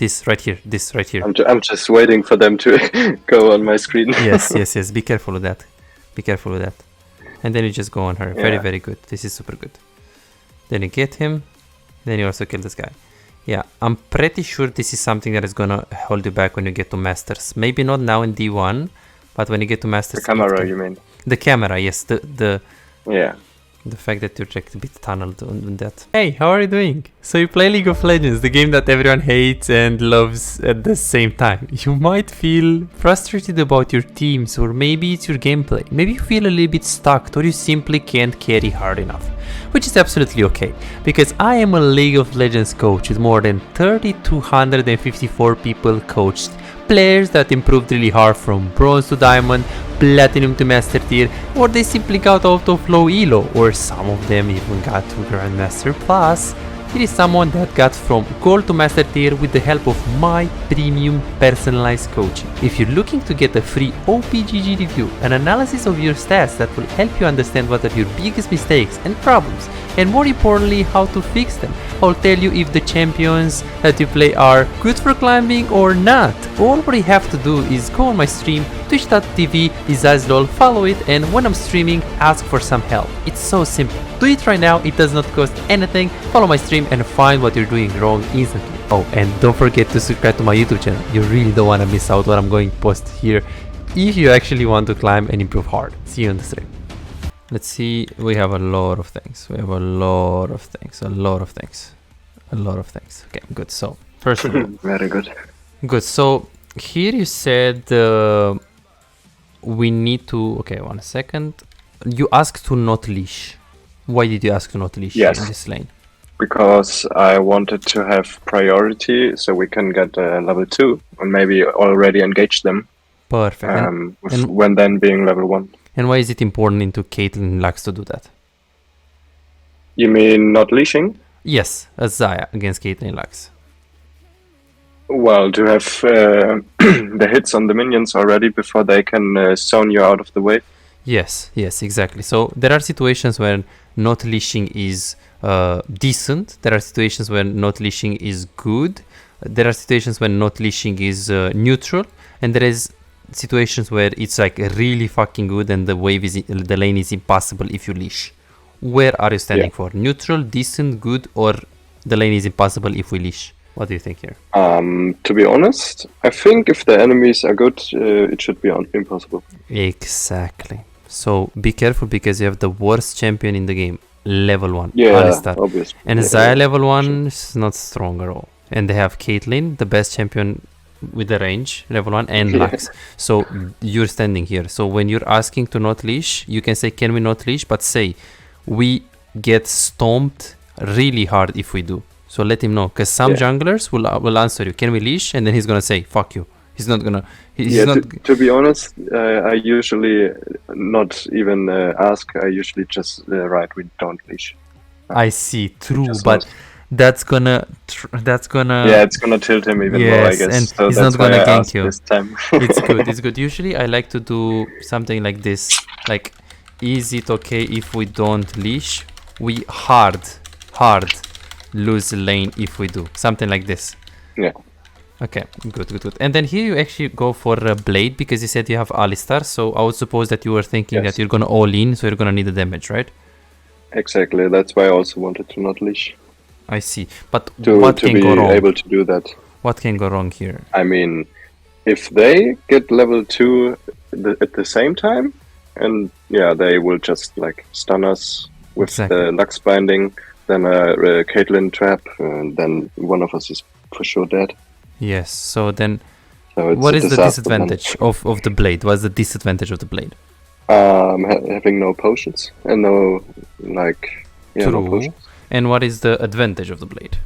This right here. This right here. I'm just waiting for them to go on my screen. Yes. Be careful with that. Be careful with that. And then you just go on her. Very, very good. This is super good. Then you get him. Then you also kill this guy. Yeah, I'm pretty sure this is something that is gonna hold you back when you get to Masters. Maybe not now in D1, but when you get to Masters. The camera, you mean? The camera, yes. Yeah. The fact that you're like a bit tunneled on that. Hey, how are you doing? So you play League of Legends, the game that everyone hates and loves at the same time. You might feel frustrated about your teams, or maybe it's your gameplay. Maybe you feel a little bit stuck, or you simply can't carry hard enough. Which is absolutely okay, because I am a League of Legends coach with more than 3,254 people coached. Players that improved really hard from bronze to diamond, platinum to master tier, or they simply got out of low elo, or some of them even got to grandmaster plus. Here is someone that got from gold to master tier with the help of my premium personalized coaching. If you're looking to get a free OPGG review, an analysis of your stats that will help you understand what are your biggest mistakes and problems, and more importantly how to fix them, I'll tell you if the champions that you play are good for climbing or not. All what you have to do is go on my stream, twitch.tv/izazlol, follow it, and when I'm streaming, ask for some help. It's so simple. Do it right now, it does not cost anything. Follow my stream and find what you're doing wrong instantly. Oh, and don't forget to subscribe to my YouTube channel. You really don't want to miss out what I'm going to post here if you actually want to climb and improve hard. See you on the stream. Let's see, we have a lot of things. A lot of things. Okay, good. So, first of all, very good. Good. So, here you said we need to... Okay, 1 second. You asked to not leash. Why did you ask to not leash in this lane? Because I wanted to have priority so we can get level 2 and maybe already engage them. Perfect. When then being level 1. And why is it important into Caitlyn Lux to do that? You mean not leashing? Yes, as Xayah against Caitlyn Lux. Well, to have the hits on the minions already before they can zone you out of the wave. Yes, exactly. So there are situations where not leashing is decent. There are situations where not leashing is good. There are situations when not leashing is neutral, and there is situations where it's like really fucking good and the lane is impossible if you leash. Where are you standing for? Neutral, decent, good, or the lane is impossible if we leash? What do you think here? To be honest, I think if the enemies are good, it should be impossible. Exactly. So be careful because you have the worst champion in the game, level 1. Yeah, Alistar. obviously. And Xayah level 1 is not strong at all. And they have Caitlyn, the best champion with the range, level 1, and Lux. So you're standing here. So when you're asking to not leash, you can say, can we not leash? But say, we get stomped really hard if we do. So let him know, because some junglers will answer you, can we leash? And then he's gonna say, fuck you. He's not gonna... To be honest, I usually not even ask. I usually just write, we don't leash. I see, true, but that's gonna... Yeah, it's gonna tilt him even more, I guess. And so he's that's not gonna why I gank asked you. This time. It's good. Usually I like to do something like this. Like, is it okay if we don't leash? We hard lose lane if we do. Something like this. Yeah. Okay, good. And then here you actually go for a blade because you said you have Alistar. So I would suppose that you were thinking that you're gonna all in, so you're gonna need the damage, right? Exactly. That's why I also wanted to not leash. I see. But what can go wrong? To be able to do that. What can go wrong here? I mean, if they get level 2 at the same time, and they will just like stun us with the Lux binding, then a Caitlyn trap, and then one of us is for sure dead. Yes, so then what is the disadvantage of the blade? What's the disadvantage of the blade? Having no potions and no no potions. And what is the advantage of the blade?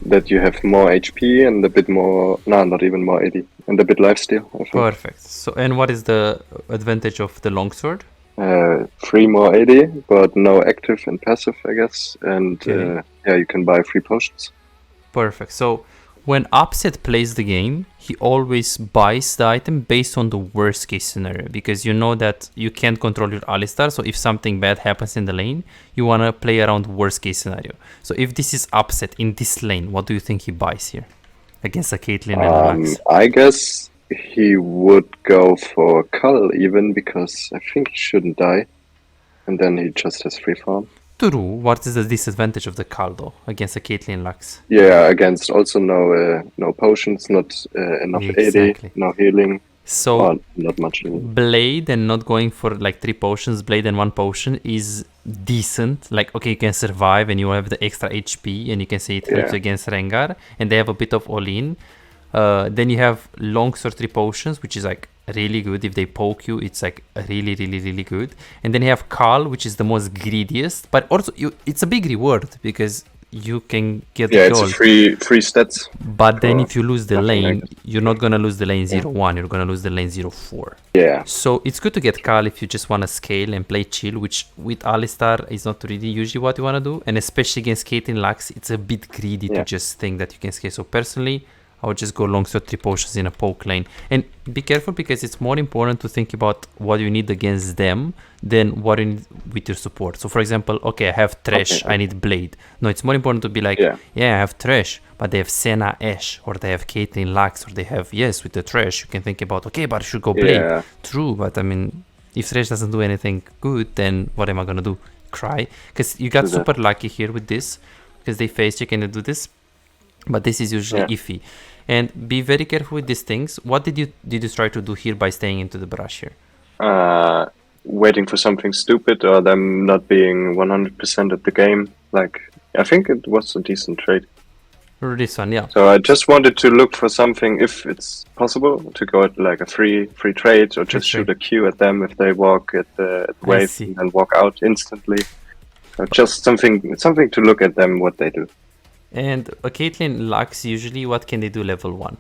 That you have more HP and a bit more, not even more AD, and a bit lifesteal, I think. Perfect. So, and what is the advantage of the longsword? 3 more AD, but no active and passive, I guess. And you can buy 3 potions. Perfect. So when Upset plays the game, he always buys the item based on the worst case scenario, because you know that you can't control your Alistar. So if something bad happens in the lane, you want to play around worst case scenario. So if this is Upset in this lane, what do you think he buys here? against a Caitlyn and Lux? I guess he would go for Cull even, because I think he shouldn't die. And then he just has free farm. True. What is the disadvantage of the Cull though against a Caitlyn Lux? Yeah, against also no potions, not enough Exactly. AD, no healing. So not much healing. Blade and not going for like 3 potions, Blade and 1 potion is decent. Like, okay, you can survive and you have the extra HP and you can say it helps against Rengar, and they have a bit of all-in. Then you have Longsword 3 potions, which is like really good. If they poke you, it's like really, really, really good. And then you have Carl, which is the most greediest, but also it's a big reward because you can get the gold. It's a free stats. But then if you lose the lane, you're not gonna lose the lane 0-1, you're gonna lose the lane 0-4. Yeah. So it's good to get Carl if you just wanna scale and play chill, which with Alistar is not really usually what you wanna do. And especially against Caitlyn Lux, it's a bit greedy to just think that you can scale. So personally, I would just go Longsword 3 potions in a poke lane. And be careful because it's more important to think about what you need against them than what you need with your support. So for example, okay, I have Thresh, I need Blade. No, it's more important to be like, yeah, I have Thresh, but they have Senna Ashe, or they have Caitlyn Lux, or they have, yes, with the Thresh, you can think about, okay, but I should go Blade. Yeah. True, but I mean, if Thresh doesn't do anything good, then what am I going to do? Cry? Because you got super lucky here with this, because they face check and they do this. But this is usually iffy. And be very careful with these things. What did you try to do here by staying into the brush here? Waiting for something stupid or them not being 100% at the game. Like, I think it was a decent trade. This one, yeah. So I just wanted to look for something, if it's possible, to go at like a free trade, or just shoot a Q at them if they walk at the wave and then walk out instantly. So just something to look at them, what they do. And a Caitlyn Lux, usually, what can they do level 1?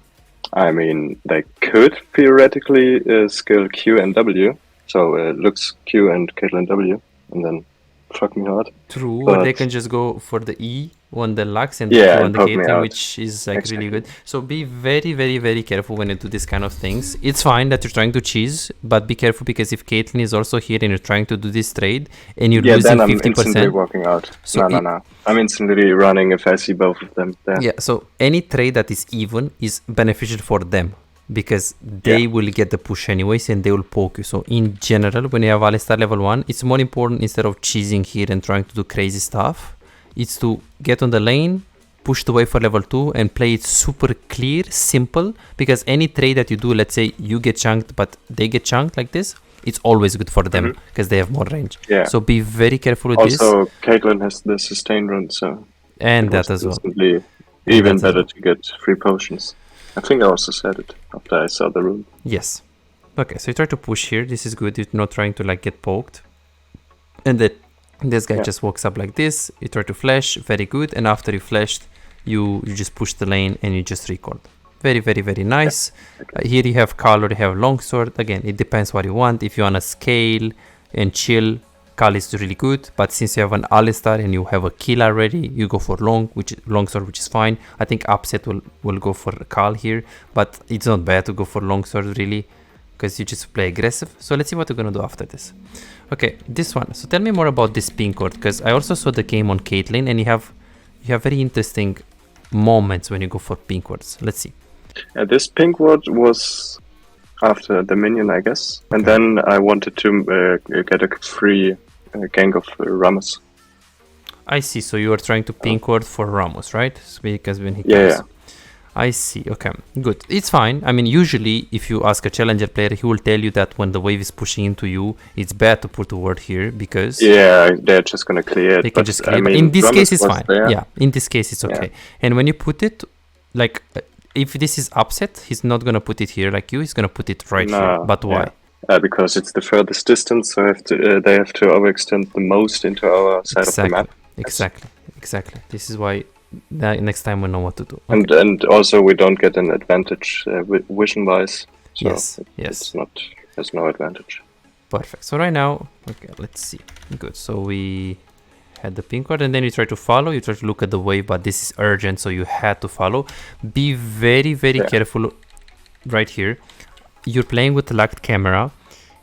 I mean, they could theoretically skill Q and W. So Lux Q and Caitlyn W, and then fuck me hard. True, but they can just go for the E on the Lux and Q on the Caitlyn, which is like really good. So be very, very, very careful when you do this kind of things. It's fine that you're trying to cheese, but be careful because if Caitlyn is also here and you're trying to do this trade and you're losing 50%. I'm instantly walking out. So no. I'm instantly running if I see both of them there. Yeah, so any trade that is even is beneficial for them, because they will get the push anyways and they will poke you. So in general, when you have Alistar level 1, it's more important, instead of cheesing here and trying to do crazy stuff, it's to get on the lane, push the wave for level 2 and play it super clear, simple, because any trade that you do, let's say you get chunked but they get chunked like this, it's always good for them because they have more range. Yeah. So be very careful with this. Also, Caitlyn has the sustain run, so... And that as well. Even better to get free potions. I think I also said it after I saw the rune. Yes. Okay, so you try to push here. This is good. You're not trying to like get poked. And then this guy just walks up like this. You try to flash. Very good. And after you flashed, you just push the lane and you just record. Very, very, very nice. Here you have Carl or you have Longsword. Again, it depends what you want. If you want to scale and chill, Carl is really good, but since you have an Alistar and you have a kill already, you go for Longsword, which is fine. I think Upset will go for Carl here, but it's not bad to go for Longsword really, because you just play aggressive. So let's see what we're gonna do after this. Okay, this one. So tell me more about this pink ward, because I also saw the game on Caitlyn, and you have very interesting moments when you go for pink wards. Let's see. This pink ward was after the minion, I guess, and then I wanted to get a free gank of Ramos. I see. So you are trying to pink ward for Ramos, right? Because when he comes. Yeah. I see. Okay, good. It's fine. I mean, usually if you ask a challenger player, he will tell you that when the wave is pushing into you, it's bad to put a ward here because they're just gonna clear it. They can just clear it. In this case, it's fine. Yeah, in this case, it's okay. And when you put it, like, if this is Upset, he's not gonna put it here like you. He's gonna put it right here. But why? Because it's the furthest distance, so they have to overextend the most into our side of the map. Exactly. This is why. Next time we know what to do. Okay. And also we don't get an advantage vision wise. So yes. There's no advantage. Perfect. So right now, okay, let's see. Good. So we had the pink card and then you try to follow. You try to look at the wave, but this is urgent, so you had to follow. Be very, very careful right here. You're playing with the locked camera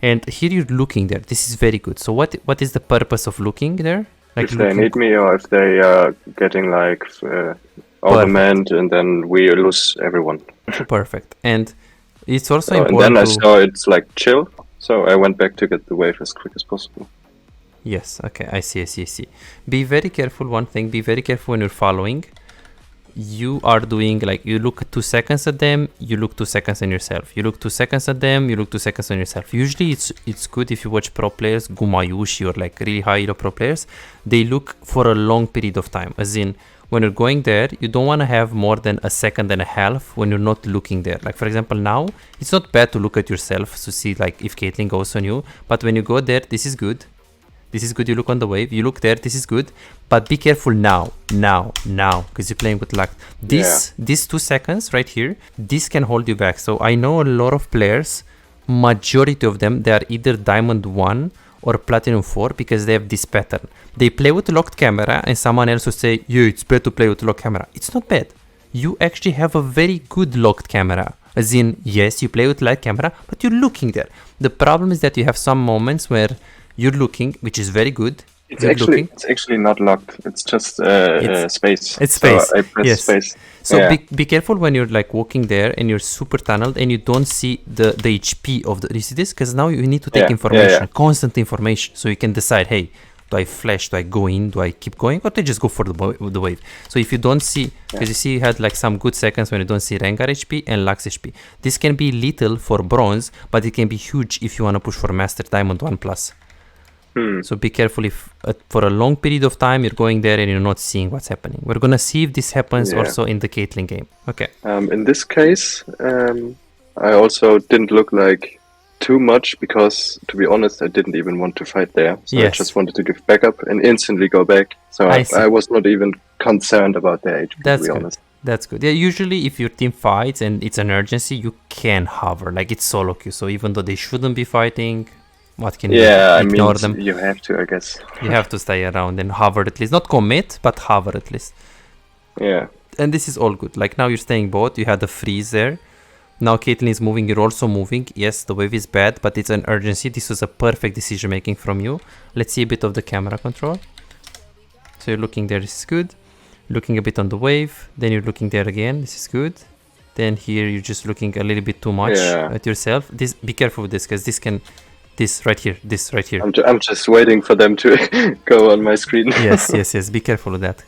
and here you're looking there. This is very good. So what is the purpose of looking there? Like if they need me, or if they are getting like overmanned, and then we lose everyone. Perfect. And it's also And important then I saw it's like chill, so I went back to get the wave as quick as possible. Yes, okay, I see. Be very careful, one thing, be very careful when you're following. You are doing like, you look 2 seconds at them, you look 2 seconds on yourself. You look 2 seconds at them, you look 2 seconds on yourself. Usually it's good if you watch pro players, Gumayushi or like really high elo pro players, they look for a long period of time. As in, when you're going there, you don't want to have more than a second and a half when you're not looking there. Like for example, now, it's not bad to look at yourself to see like if Caitlyn goes on you, but when you go there, this is good. This is good, you look on the wave, you look there, this is good, but be careful now, because you're playing with luck. These 2 seconds right here, this can hold you back. So I know a lot of players, majority of them, they are either Diamond 1 or Platinum 4 because they have this pattern. They play with locked camera and someone else will say, yeah, it's bad to play with locked camera. It's not bad. You actually have a very good locked camera. As in, yes, you play with light camera, but you're looking there. The problem is that you have some moments where you're looking, which is very good. It's actually not locked. It's just space. It's space. So I press space. So be careful when you're like walking there and you're super tunneled and you don't see the HP of the. You see this? Because now you need to take information, constant information, so you can decide. Hey, do I flash? Do I go in? Do I keep going? Or do I just go for the wave? So if you don't see, because you see you had like some good seconds when you don't see Rengar HP and Lux HP. This can be little for bronze, but it can be huge if you want to push for Master Diamond 1+. So be careful if for a long period of time you're going there and you're not seeing what's happening. We're gonna see if this happens also in the Caitlyn game. Okay. In this case, I also didn't look like too much because, to be honest, I didn't even want to fight there. So I just wanted to give backup and instantly go back. So I was not even concerned about their HP, to be honest. That's good. Yeah, usually if your team fights and it's an urgency, you can hover. Like it's solo queue. So even though they shouldn't be fighting, what can you do? Ignore them. You have to, I guess. You have to stay around and hover at least. Not commit, but hover at least. Yeah. And this is all good. Like now you're staying bot. You had a freeze there. Now Caitlyn is moving. You're also moving. Yes, the wave is bad, but it's an urgency. This was a perfect decision making from you. Let's see a bit of the camera control. So you're looking there. This is good. Looking a bit on the wave. Then you're looking there again. This is good. Then here you're just looking a little bit too much at yourself. Be careful with this because this right here. I'm just waiting for them to go on my screen. yes. Be careful with that.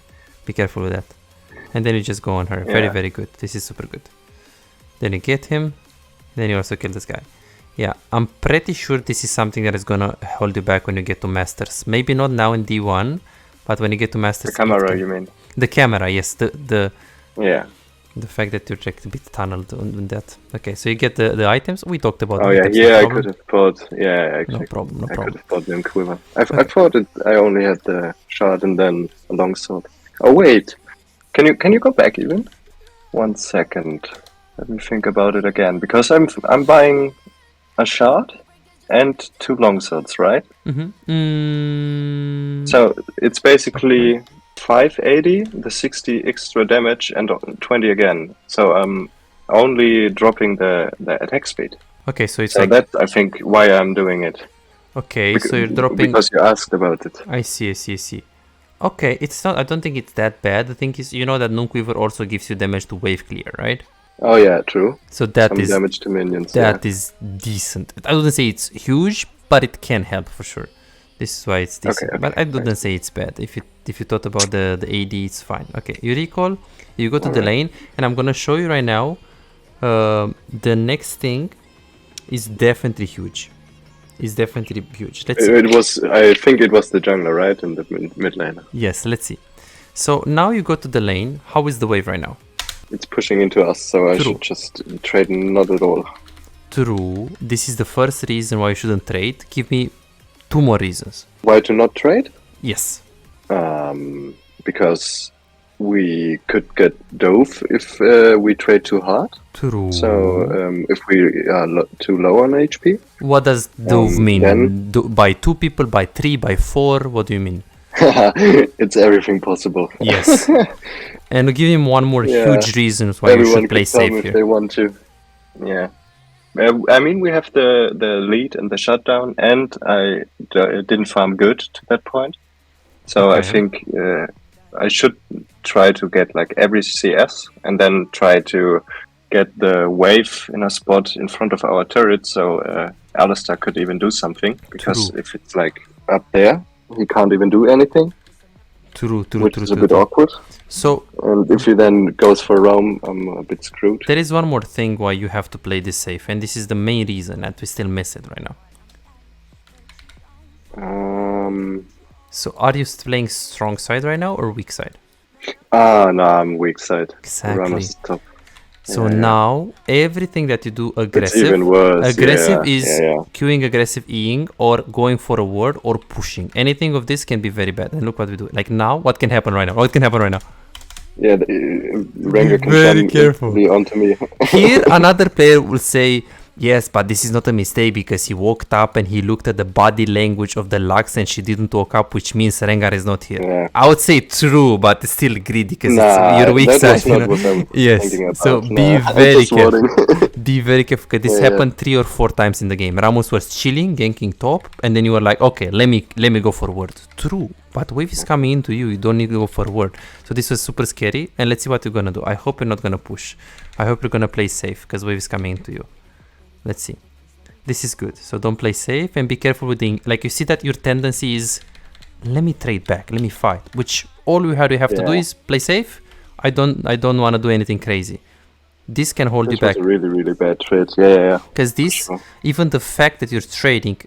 And then you just go on her. Very, very good. This is super good. Then you get him. Then you also kill this guy. Yeah, I'm pretty sure this is something that is gonna hold you back when you get to Masters. Maybe not now in D1, but when you get to Masters. The camera, you mean? The camera, yes. The fact that you're like a bit tunneled on that. Okay, so you get the items. We talked about. Oh yeah, I could have thought. Yeah, no problem. I could have thought them quiver. I thought I only had the shard and then a longsword. Oh wait, can you go back even? 1 second. Let me think about it again because I'm buying a shard and 2 longswords, right? So it's basically 580, the 60 extra damage, and 20 again. So I'm only dropping the attack speed. Okay, so that's I think why I'm doing it. Okay, so you're dropping because you asked about it. I see. Okay, it's not. I don't think it's that bad. The thing is, you know that Noonquiver also gives you damage to wave clear, right? Oh yeah, true. So that Some is damage to minions. That is decent. I wouldn't say it's huge, but it can help for sure. This is why it's decent. Okay, but I wouldn't say it's bad. If you thought about the AD, it's fine. Okay, you recall, you go to the lane, and I'm gonna show you right now. The next thing is definitely huge. Let's see. I think it was the jungler, right, in the mid lane. Yes, let's see. So now you go to the lane. How is the wave right now? It's pushing into us, so I should just trade not at all. True. This is the first reason why you shouldn't trade. Give me 2 more reasons. Why to not trade? Yes. Because we could get dove if we trade too hard. True. So if we are too low on HP. What does dove mean? By 2 people, by 3, by 4? What do you mean? It's everything possible. Yes. And give him one more huge reason why you should play safe here. If they want to. Yeah. I mean, we have the lead and the shutdown, and I didn't farm good to that point. So I think I should try to get like every CS and then try to get the wave in a spot in front of our turret, so Alistar could even do something. Because if it's like up there, he can't even do anything. Which is a bit awkward. So, and if he then goes for roam, I'm a bit screwed. There is one more thing why you have to play this safe, and this is the main reason that we still miss it right now. So are you playing strong side right now or weak side? No, I'm weak side. Exactly. Top. So now everything that you do aggressive, it's even worse. Aggressive is queuing aggressive Eing or going for a ward or pushing. Anything of this can be very bad. And look what we do. Like now, what can happen right now? What can happen right now? Yeah, Rengar can very careful. Be onto me. Here, another player will say, yes, but this is not a mistake because he walked up and he looked at the body language of the Lux and she didn't walk up, which means Rengar is not here. Yeah. I would say true, but it's still greedy because it's your weak side. You know? Yes, so be very careful. Be very careful because this happened 3 or 4 times in the game. Ramos was chilling, ganking top, and then you were like, okay, let me go forward. True, but wave is coming into you. You don't need to go forward. So this was super scary, and let's see what you're gonna do. I hope you're not gonna push. I hope you're gonna play safe because wave is coming into you. Let's see. This is good. So don't play safe and be careful with the... Like you see that your tendency is, let me trade back, let me fight. Which all you have to do is play safe. I don't want to do anything crazy. This can hold you back. This was a really, really bad trade. Yeah. Because this, even the fact that you're trading,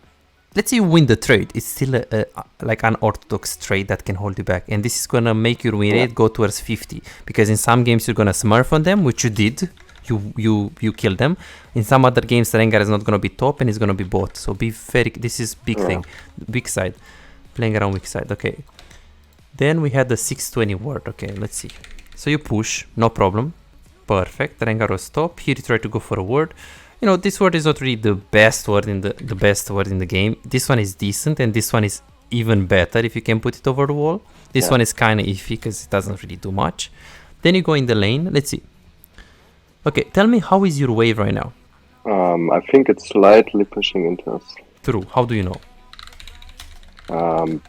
let's say you win the trade, it's still a like an unorthodox trade that can hold you back. And this is going to make your win rate go towards 50. Because in some games you're going to smurf on them, which you did. You kill them. In some other games, Rengar is not going to be top and it's going to be bot. So be very... This is big thing. Weak side. Playing around weak side. Okay. Then we had the 620 ward. Okay, let's see. So you push. No problem. Perfect. Rengar was top. Here you try to go for a ward. You know, this ward is not really the best ward in the game. This one is decent and this one is even better if you can put it over the wall. This one is kind of iffy because it doesn't really do much. Then you go in the lane. Let's see. Okay, tell me, how is your wave right now? I think it's slightly pushing into us. True. How do you know?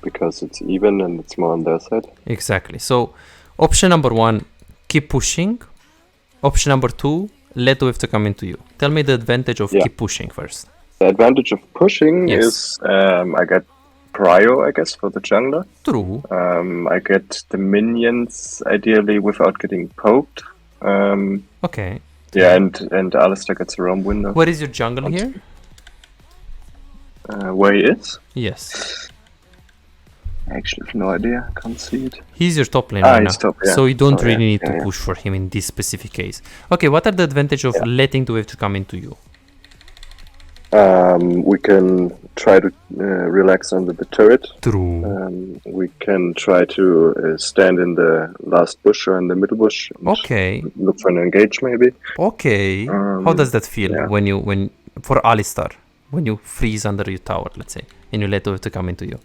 Because it's even and it's more on their side. Exactly. So, option number 1, keep pushing. Option number 2, let the wave to come into you. Tell me the advantage of keep pushing first. The advantage of pushing is I get prio, I guess, for the jungler. True. I get the minions, ideally, without getting poked. Okay. Yeah, and Alistar gets a roam window. Where is your jungle here? Where he is? Yes. I actually have no idea. I can't see it. He's your top lane right now. Top, yeah. So you don't really need to push for him in this specific case. Okay, what are the advantage of letting the wave to come into you? We can try to relax under the turret. True. We can try to stand in the last bush or in the middle bush. Okay. Look for an engage, maybe. Okay. How does that feel when for Alistar, when you freeze under your tower, let's say, and you let the wave to come into you?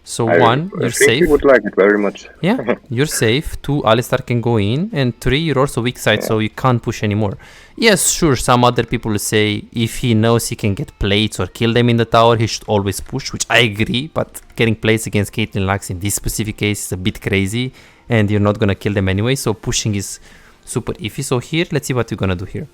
So you're safe. He would like it very much. Yeah, you're safe. 2, Alistar can go in, and 3, you're also weak side, so you can't push anymore. Yes, sure, some other people will say if he knows he can get plates or kill them in the tower, he should always push, which I agree, but getting plates against Caitlyn Lux in this specific case is a bit crazy, and you're not gonna kill them anyway, so pushing is super iffy. So here, let's see what you're gonna do here.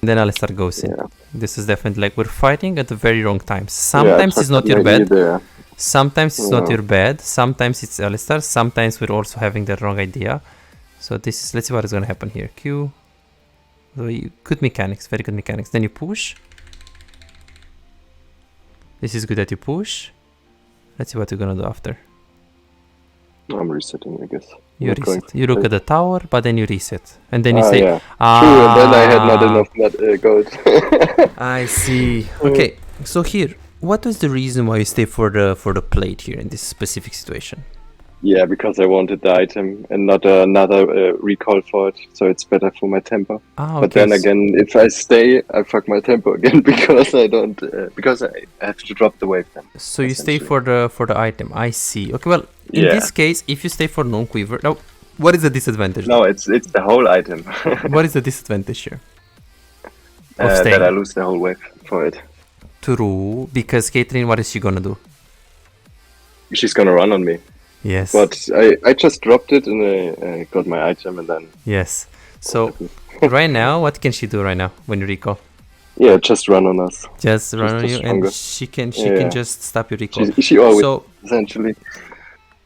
And then Alistar goes in. Yeah. This is definitely like we're fighting at the very wrong times. Sometimes it's not your bad. Sometimes it's not your bad, sometimes it's Alistar, sometimes we're also having the wrong idea. So this is, let's see what is going to happen here. Q, good mechanics, very good mechanics. Then you push. This is good that you push. Let's see what you're going to do after. I'm resetting, I guess. You reset. You look at the tower, but then you reset. And then you say, True, and then I had not enough gold. I see. Okay, so here. What was the reason why you stay for the plate here in this specific situation? Yeah, because I wanted the item and not another recall for it, so it's better for my tempo. Okay. But then again, if I stay, I fuck my tempo again because I don't because I have to drop the wave then. So you stay for the item. I see. Okay, well in this case, if you stay for non-quiver, now what is the disadvantage? No, it's the whole item. What is the disadvantage here? That I lose the whole wave for it. True, because Caitlyn, what is she gonna do? She's gonna run on me. Yes. But I just dropped it and I got my item and then... Yes. So right now, what can she do right now when you recall? Yeah, just run on us. Just run on you, stronger. and she can just stop your recall. She always, so essentially.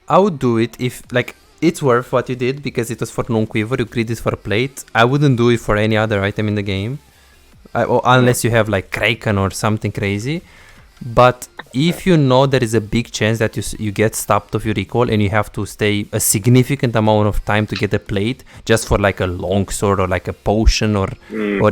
I would do it if, like, it's worth what you did because it was for non-quiver, you greed it for a plate. I wouldn't do it for any other item in the game. Unless you have like Kraken or something crazy. But if you know there is a big chance that you get stopped of your recall and you have to stay a significant amount of time to get a plate just for like a longsword or like a potion or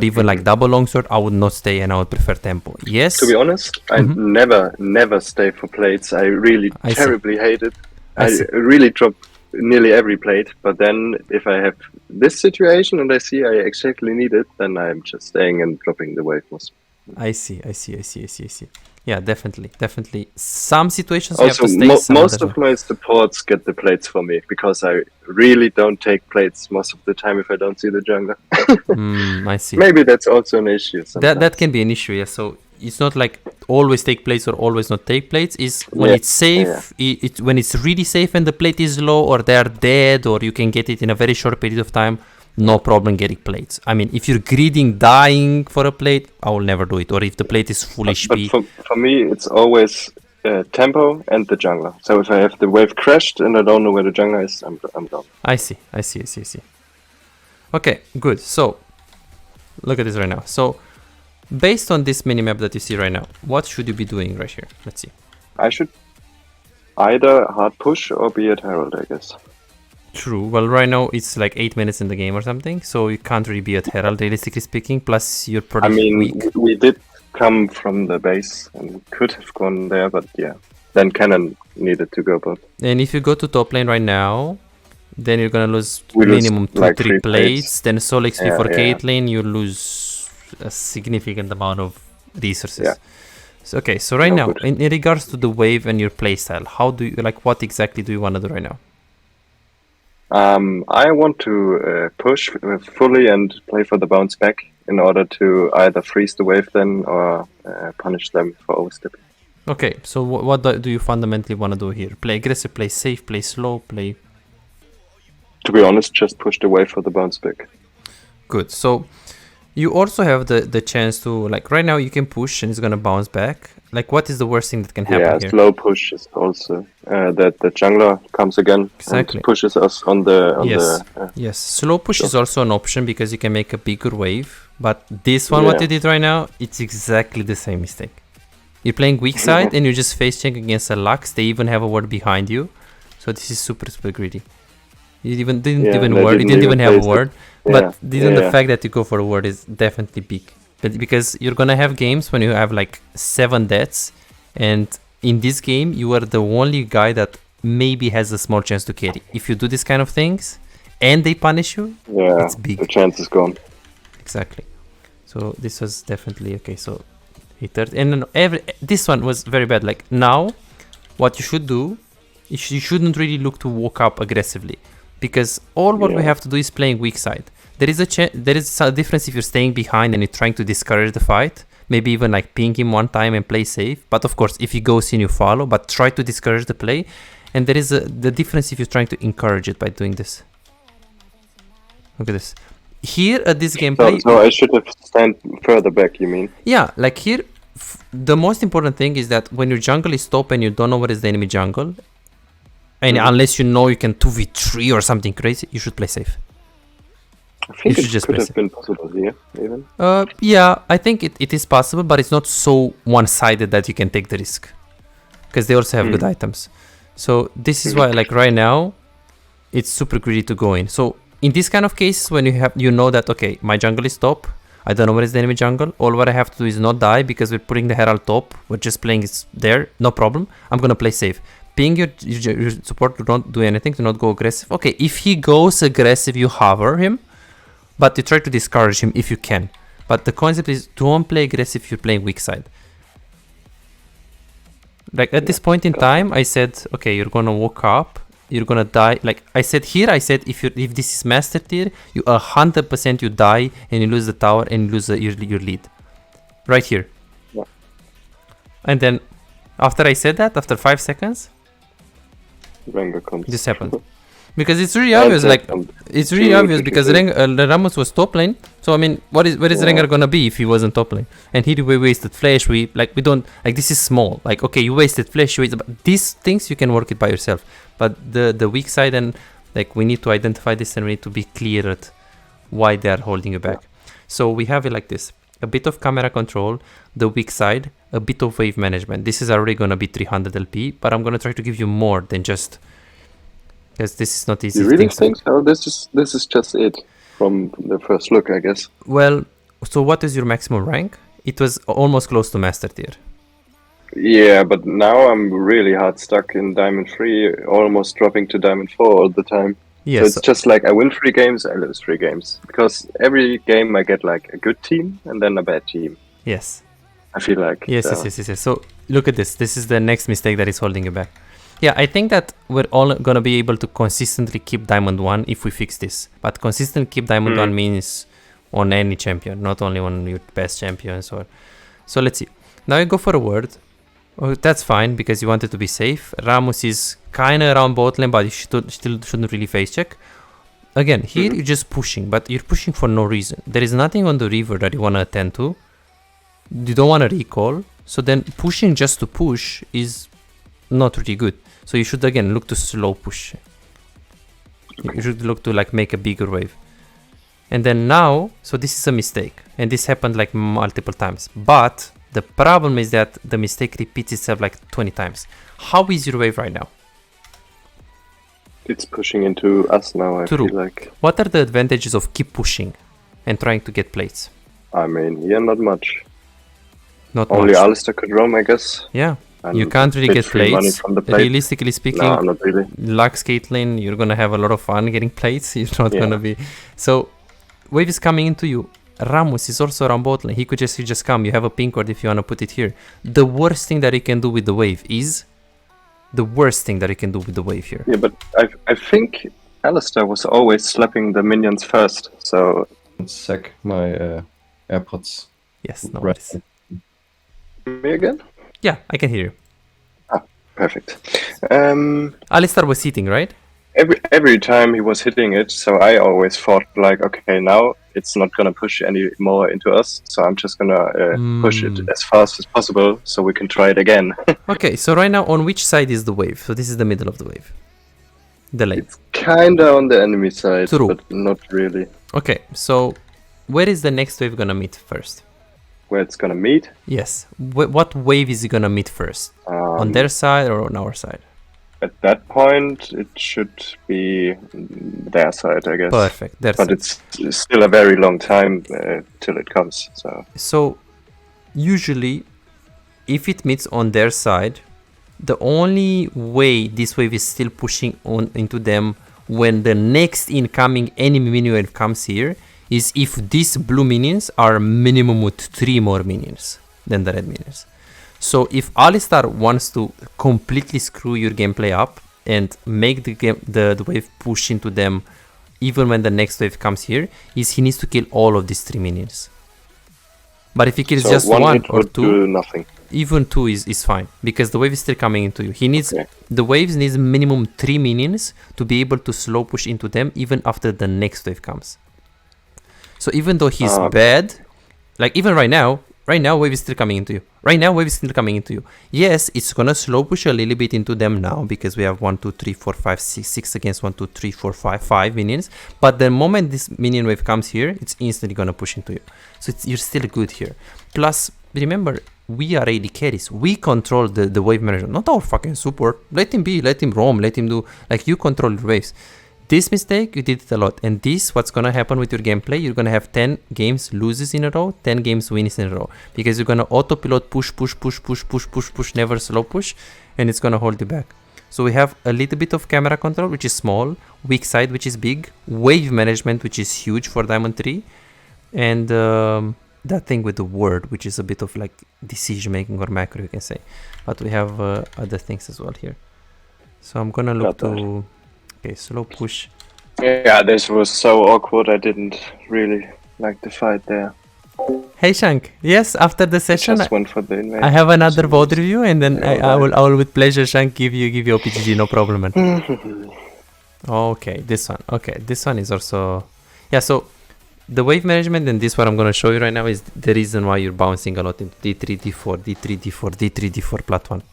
even like double longsword, I would not stay and I would prefer tempo. Yes. To be honest, I never stay for plates. I really terribly hate it. I really drop nearly every plate, but then if I have this situation and I see I exactly need it, then I'm just staying and dropping the wave most. I see. Yeah, definitely. Some situations also, you have to stay. Most of my supports get the plates for me because I really don't take plates most of the time if I don't see the jungler. I see. Maybe that's also an issue. That can be an issue. Yeah. So it's not like always take plates or always not take plates. Is when it's safe. It's when it's really safe and the plate is low or they are dead or you can get it in a very short period of time. No problem getting plates. I mean, if you're greeding dying for a plate, I will never do it. Or if the plate is full HP. But for me, it's always tempo and the jungler. So if I have the wave crashed and I don't know where the jungler is, I'm done. I see. Okay, good. So, look at this right now. So, based on this minimap that you see right now, what should you be doing right here? Let's see. I should either hard push or be at Herald, I guess. True. Well, right now it's like 8 minutes in the game or something, so you can't really be at Herald, realistically speaking. Plus, you're pretty weak. We did come from the base and could have gone there, but yeah, then Cannon needed to go both. And if you go to top lane right now, then you're gonna lose minimum 2-3 plates. Then solo XP for Caitlyn, you lose a significant amount of resources. Yeah. So, okay, so right now, in regards to the wave and your playstyle, how do you what exactly do you want to do right now? I want to push fully and play for the bounce back in order to either freeze the wave then or punish them for overstepping. Okay, so what do you fundamentally want to do here? Play aggressive, play safe, play slow, play... To be honest, just push the wave for the bounce back. Good, so you also have the chance to, like right now you can push and it's going to bounce back. Like what is the worst thing that can happen here? Slow push is also that the jungler comes again and pushes us on the... Yes, slow push is also an option because you can make a bigger wave. But this one, what you did right now, it's exactly the same mistake. You're playing weak side and you just face check against a Lux. They even have a ward behind you. So this is super greedy. It didn't even have a ward. But the fact that you go for a ward is definitely big. But because you're gonna have games when you have like 7 deaths, and in this game you are the only guy that maybe has a small chance to carry. If you do these kind of things and they punish you, it's big. The chance is gone. Exactly. So this was definitely okay. So and this one was very bad. Like now, what you should do, you shouldn't really look to walk up aggressively. Because all what we have to do is playing weak side. There is a difference if you're staying behind and you're trying to discourage the fight. Maybe even like ping him one time and play safe. But of course, if he goes in, you follow. But try to discourage the play. And there is the difference if you're trying to encourage it by doing this. Look at this. Here at this gameplay... So I should have stand further back, you mean? Yeah, like here, the most important thing is that when your jungle is top and you don't know where is the enemy jungle... And unless you know you can 2v3 or something crazy, you should play safe. I think it could have been possible here, even. Yeah, I think it is possible, but it's not so one-sided that you can take the risk. Because they also have good items. So this is why, like right now, it's super greedy to go in. So in this kind of cases, when you know that, okay, my jungle is top, I don't know where is the enemy jungle, all what I have to do is not die because we're putting the Herald top, we're just playing it there, no problem, I'm gonna play safe. Ping your support to not do anything, to not go aggressive. Okay, if he goes aggressive, you hover him, but you try to discourage him if you can. But the concept is don't play aggressive if you're playing weak side. Like at this point in time, I said, okay, you're gonna walk up, you're gonna die. Like I said here, if this is master tier, you 100% you die and you lose the tower and you lose your lead. Right here. And then after I said that, after 5 seconds, Rengar comes. This happened. Because it's really obvious, like, it's really obvious because Ramos was top lane. So, I mean, where is Rengar gonna be if he wasn't top lane? And here we wasted flash, we don't, like, this is small. Like, okay, you wasted flash, but these things you can work it by yourself. But the weak side, and, like, we need to identify this and we need to be clear at why they are holding you back. So, we have it like this. A bit of camera control, the weak side, a bit of wave management. This is already gonna be 300 LP, but I'm gonna try to give you more than just... Because this is not easy. You really think so? This is just it from the first look, I guess. Well, so what is your maximum rank? It was almost close to master tier. Yeah, but now I'm really hard stuck in Diamond 3, almost dropping to Diamond 4 all the time. Yes. So it's just like I win 3 games, I lose 3 games. Because every game I get like a good team and then a bad team. Yes. I feel like. Yes. So look at this. This is the next mistake that is holding you back. Yeah, I think that we're all gonna be able to consistently keep Diamond 1 if we fix this. But consistently keep Diamond 1 means on any champion, not only on your best champions. Or so let's see. Now you go for a word. Oh, that's fine because you wanted to be safe. Ramos is kinda around bot lane, but you still shouldn't really face check. Again, here you're just pushing, but you're pushing for no reason. There is nothing on the river that you wanna attend to. You don't wanna recall. So then pushing just to push is not really good. So you should again look to slow push. You should look to like make a bigger wave. And then now, so this is a mistake. And this happened like multiple times. But the problem is that the mistake repeats itself like 20 times. How is your wave right now? It's pushing into us now, I feel like. What are the advantages of keep pushing and trying to get plates? I mean, yeah, not much. Not Only much. Alistair could roam, I guess. Yeah. And you can't really get plates. Plate. Realistically speaking, no, not really. Lux Caitlyn, you're gonna have a lot of fun getting plates. You're not gonna be. So, wave is coming into you. Ramos is also around bot lane. He could just come. You have a pink ward if you wanna put it here. The worst thing that you can do with the wave is here. Yeah, but I think Alistair was always slapping the minions first. So Sec my AirPods. Yes, no Right. worries. me again? Yeah, I can hear you. Ah, perfect. Alistar was hitting, right? Every time he was hitting it, so I always thought like, okay, now it's not gonna push any more into us, so I'm just gonna push it as fast as possible, so we can try it again. Okay, so right now, on which side is the wave? So this is the middle of the wave. The lane. It's kinda on the enemy side, True. but not really. Okay, so where is the next wave gonna meet first? Where it's gonna meet? Yes. What wave is it gonna meet first? On their side or on our side? At that point, it should be their side, I guess. Perfect. But it's still a very long time till it comes. So usually, if it meets on their side, the only way this wave is still pushing on into them when the next incoming enemy minion wave comes here is if these blue minions are minimum with 3 more minions than the red minions. So if Alistar wants to completely screw your gameplay up and make the wave push into them even when the next wave comes here, is he needs to kill all of these 3 minions. But if he kills just 1 or 2, do nothing. Even 2 is fine because the wave is still coming into you. He needs the waves needs minimum 3 minions to be able to slow push into them even after the next wave comes. So even though he's bad, like even right now wave is still coming into you. Yes, it's gonna slow push a little bit into them now because we have 1, 2, 3, 4, 5, 6 against 1, 2, 3, 4, 5 minions. But the moment this minion wave comes here, it's instantly gonna push into you. So you're still good here. Plus, remember, we are AD carries. We control the wave management, not our fucking support. Let him be, let him roam, let him do, like you control your waves. This mistake, you did it a lot. And this, what's gonna happen with your gameplay, you're gonna have 10 games loses in a row, 10 games wins in a row. Because you're gonna autopilot push, never slow push, and it's gonna hold you back. So we have a little bit of camera control, which is small, weak side, which is big, wave management, which is huge for Diamond 3, and that thing with the word, which is a bit of like decision making or macro, you can say. But we have other things as well here. So I'm gonna look to... Okay, slow push. Yeah, this was so awkward. I didn't really like the fight there. Hey Shank. Yes, after the session, Just went for the invade. I have another VOD review, and then I will with pleasure, Shank, give you OPGG, no problem, man. Okay, this one. Okay, this one is also... Yeah, so the wave management, and this what I'm going to show you right now is the reason why you're bouncing a lot into D3, D4, D3, D4, D3, D4 plat 1.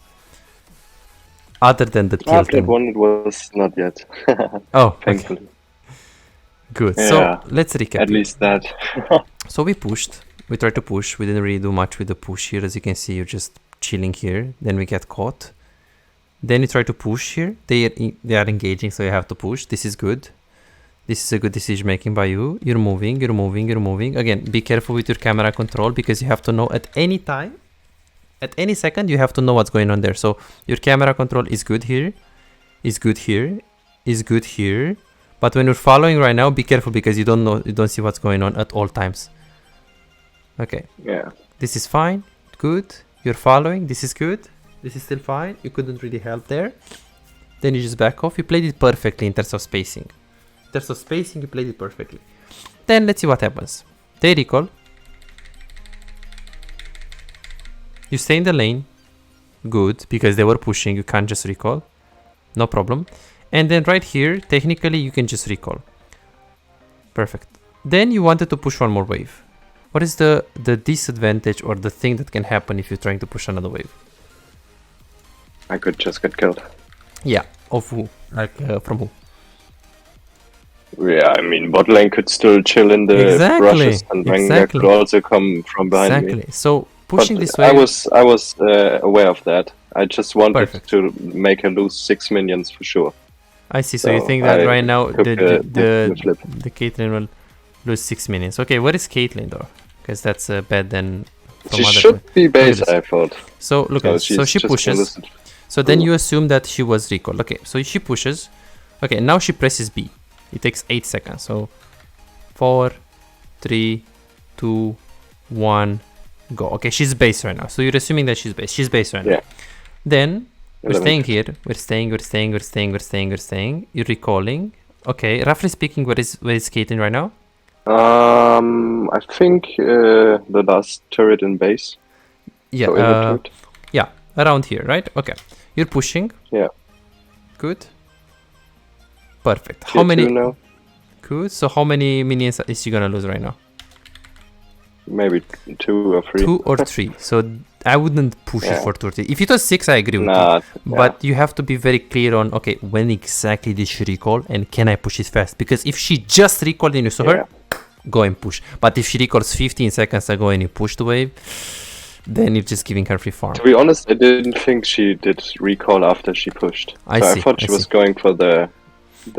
Other than the tilting. Plat 1 it was not yet. Oh, thankfully. Okay. Good. Yeah, so let's recap. At least that. So we pushed. We tried to push. We didn't really do much with the push here. As you can see, you're just chilling here. Then we get caught. Then you try to push here. They are engaging, so you have to push. This is good. This is a good decision making by you. You're moving, you're moving, you're moving. Again, be careful with your camera control because you have to know at any time, at any second, you have to know what's going on there. So your camera control is good here, is good here, is good here. But when you're following right now, be careful because you don't know, you don't see what's going on at all times. Okay. Yeah. This is fine. Good. You're following. This is good. This is still fine. You couldn't really help there. Then you just back off. You played it perfectly in terms of spacing. In terms of spacing, you played it perfectly. Then let's see what happens. They recall. You stay in the lane. Good, because they were pushing. You can't just recall. No problem. And then right here, technically, you can just recall. Perfect. Then you wanted to push one more wave. What is the disadvantage or the thing that can happen if you're trying to push another wave? I could just get killed. Yeah, of who? Like, from who? Yeah, I mean, bot lane could still chill in the rushes, and Wenger could also come from behind me. So pushing but this way, I was aware of that. I just wanted to make her lose 6 minions for sure. I see. So you think that right now the Caitlyn will lose 6 minions? Okay, what is Caitlyn though? Because that's bad then. She should be base, I thought. So look at this. So she pushes. So then you assume that she was recall. Okay, so she pushes. Okay, now she presses B. It takes 8 seconds. So 4, 3, 2, 1, go. Okay, she's base right now. So you're assuming that she's base. She's base right now. Then we're staying here. We're staying. You're recalling. Okay, roughly speaking, where is Caitlyn right now? I think the last turret in base. Yeah. So yeah, around here, right? Okay. You're pushing. Yeah. Good. Perfect. How many? Now? Good. So how many minions is she gonna lose right now? Maybe 2 or 3. 2 or 3. So I wouldn't push it for 2 or 3. If it was 6, I agree with you. But you have to be very clear on, okay, when exactly did she recall and can I push it fast? Because if she just recalled and you saw her, go and push. But if she recalls 15 seconds ago and you push the wave, then you're just giving her free farm. To be honest, I didn't think she did recall after she pushed. I thought she was going for the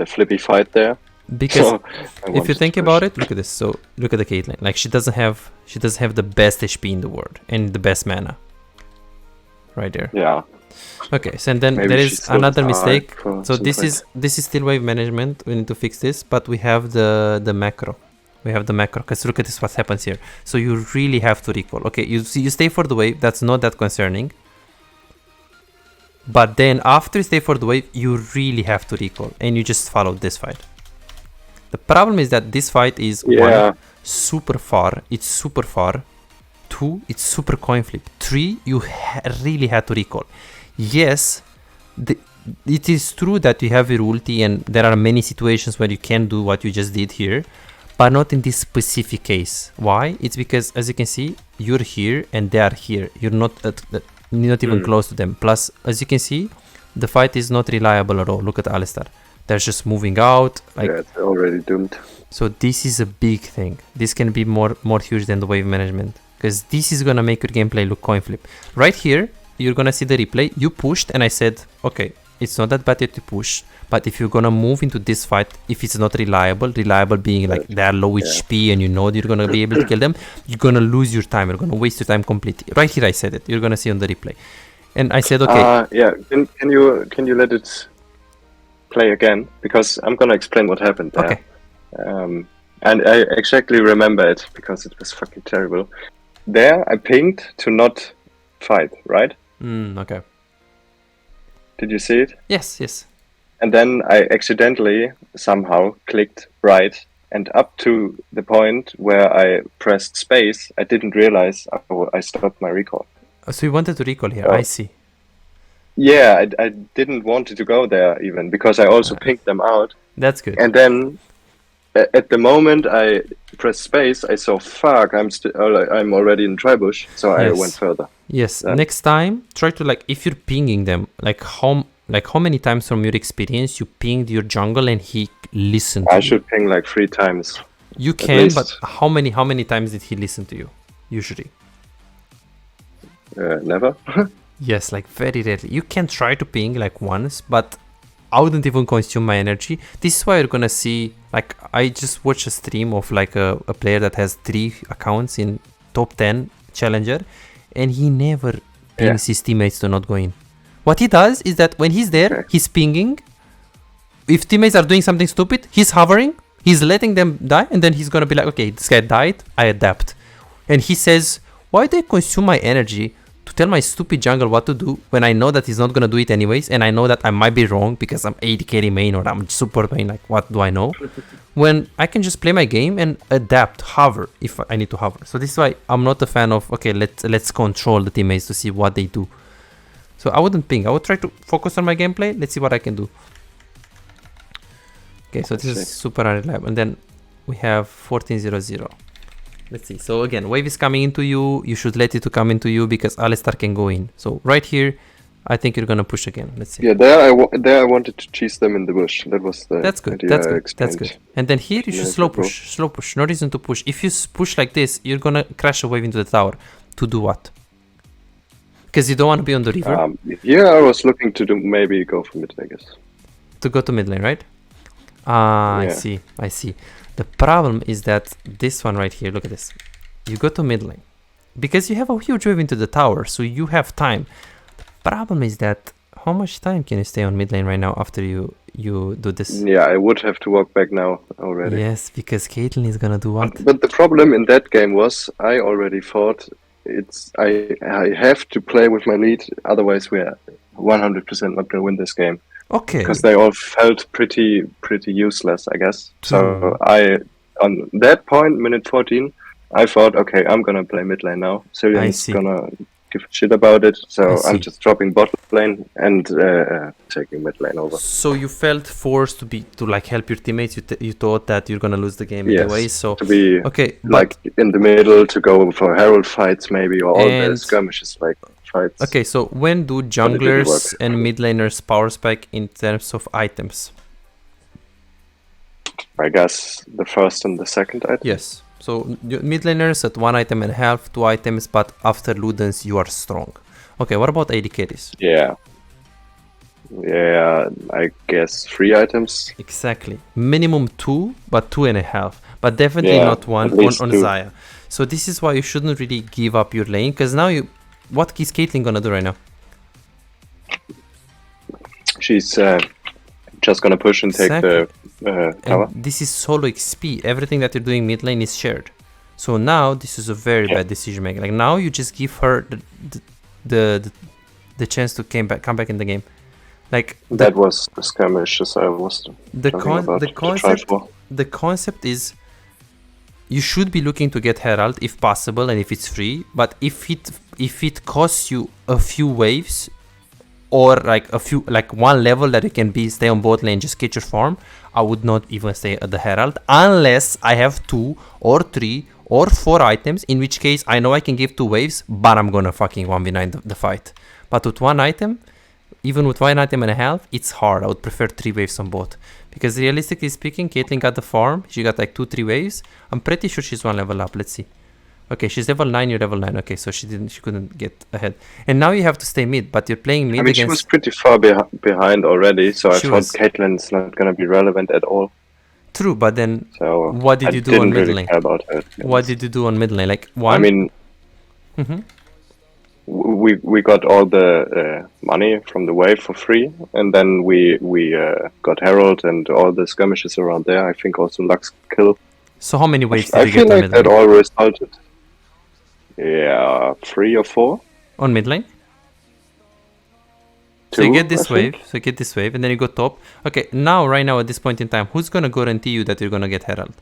flippy fight there. Because if you think about it, look at this. So look at the Caitlyn. Like she doesn't have the best HP in the world and the best mana. Right there. Yeah. Okay, so and then there is another mistake. So this is still wave management. We need to fix this, but we have the macro. We have the macro, because look at this, what happens here. So you really have to recall. Okay, you stay for the wave. That's not that concerning. But then after you stay for the wave, you really have to recall, and you just follow this fight. The problem is that this fight is 1, super far. It's super far. 2, it's super coin flip. 3, you really had to recall. Yes, it is true that you have your ulti and there are many situations where you can do what you just did here, but not in this specific case. Why? It's because, as you can see, you're here and they are here. You're not even close to them. Plus, as you can see, the fight is not reliable at all. Look at Alistar. They're just moving out. Like, it's already doomed. So this is a big thing. This can be more huge than the wave management, because this is gonna make your gameplay look coin flip. Right here, you're gonna see the replay. You pushed, and I said, okay, it's not that bad yet to push, but if you're gonna move into this fight, if it's not reliable being like they're low HP and you know you're gonna be able to kill them, you're gonna lose your time. You're gonna waste your time completely. Right here, I said it. You're gonna see on the replay, and I said, okay. Can you let it play again, because I'm gonna explain what happened there. Okay. And I exactly remember it because it was fucking terrible. There, I pinged to not fight, right? Okay. Did you see it? Yes. And then I accidentally somehow clicked right, and up to the point where I pressed space, I didn't realize I stopped my recall. So you wanted to recall here, Oh. I see. Yeah, I didn't want it to go there even, because I also pinged them out. That's good. And then at the moment I pressed space, I saw, fuck, I'm already in Tribush, so I Yes. went further. Yes, Then- next time, try to, like, if you're pinging them, like how many times from your experience you pinged your jungle and he listened to I you? should ping like 3 times. You can, but least. how many times did he listen to you, usually? Never. Yes, like very rarely. You can try to ping like once, but I wouldn't even consume my energy. This is why you're gonna see, like, I just watched a stream of like a player that has 3 accounts in top 10 challenger, and he never pings his teammates to not go in. What he does is that when he's there, he's pinging. If teammates are doing something stupid, he's hovering, he's letting them die, and then he's gonna be like, okay, this guy died, I adapt. And he says, why do I consume my energy to tell my stupid jungle what to do when I know that he's not gonna do it anyways, and I know that I might be wrong because I'm AD carry main or I'm support main, like what do I know? When I can just play my game and adapt, hover if I need to hover. So this is why I'm not a fan of, okay, let's control the teammates to see what they do. So I wouldn't ping, I would try to focus on my gameplay, let's see what I can do. Okay, so this is super unreliable, and then we have 1400. Let's see. So again, wave is coming into you. You should let it to come into you because Alistar can go in. So right here, I think you're gonna push again. Let's see. Yeah, there I wanted to cheese them in the bush. That was the That's good. idea That's I good. explained. That's good. And then here you should slow push. Slow push. No reason to push. If you push like this, you're gonna crash a wave into the tower. To do what? Because you don't want to be on the river. Yeah, I was looking to maybe go for mid, I guess. To go to mid lane, right? I see. I see. The problem is that this one right here, look at this. You go to mid lane because you have a huge wave into the tower, so you have time. The problem is that how much time can you stay on mid lane right now after you do this? Yeah, I would have to walk back now already. Yes, because Caitlyn is gonna do what? But the problem in that game was I already thought I have to play with my lead, otherwise we are 100% not gonna win this game. Okay. Because they all felt pretty useless, I guess. So I, on that point, minute 14, I thought, okay, I'm gonna play mid lane now. Cillian's gonna give a shit about it, so I'm just dropping bot lane and taking mid lane over. So you felt forced to like help your teammates. You thought that you're gonna lose the game anyway. So to be okay, like in the middle to go for herald fights maybe, or all the skirmishes like fights. Okay, so when do junglers and mid laners power spike in terms of items? I guess the first and the second item. Yes. So mid laners at 1 item and a half, 2 items, but after Ludens you are strong. Okay, what about AD carries? Yeah, I guess 3 items. Exactly. Minimum 2, but 2.5. But definitely not 1 on Xayah. So this is why you shouldn't really give up your lane, because now what is Caitlyn gonna do right now? She's just gonna push and take the tower. And this is solo XP. Everything that you're doing mid lane is shared. So now this is a very bad decision making. Like now you just give her the chance to come back in the game. Like that was the skirmishes I was the concept is you should be looking to get Herald if possible and if it's free. But if it costs you a few waves, or like one level that you can stay on bot lane, just get your farm, I would not even stay at the Herald unless I have 2 or 3 or 4 items, in which case I know I can give 2 waves, but I'm gonna fucking 1v9 the fight. But with 1 item, even with 1 item and a half, it's hard. I would prefer 3 waves on bot, because realistically speaking, Caitlyn got the farm, she got like 2-3 waves. I'm pretty sure she's 1 level up. Let's see. Okay, she's level 9, you're level 9. Okay, so she couldn't get ahead. And now you have to stay mid, but you're playing mid against... she was pretty far behind already, so I thought Caitlyn's not gonna be relevant at all. True, but then what did you do on mid lane? Care about her, what did you do on mid lane? Like one? I mean, we got all the money from the wave for free, and then we got Herald and all the skirmishes around there. I think also Lux kill. So how many waves did you get on mid lane? that all resulted. Yeah, 3 or 4 on mid lane. 2, so you get this wave. So you get this wave, and then you go top. Okay, right now at this point in time, who's gonna guarantee you that you're gonna get Herald?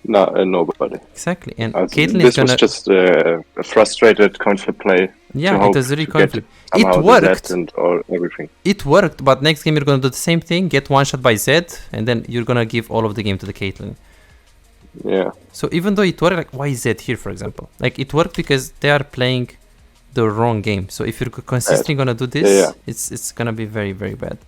No, nobody. Exactly. And Also, Caitlyn this is gonna... was just a frustrated conflict play. Yeah, to it was really to get conflict. somehow It the Z worked. and all everything. It worked, but next game you're gonna do the same thing, get one shot by Zed, and then you're gonna give all of the game to the Caitlyn. Yeah. So even though it worked, like, why Zed here, for example? Like, it worked because they are playing the wrong game. So if you're consistently gonna do this, it's gonna be very, very bad.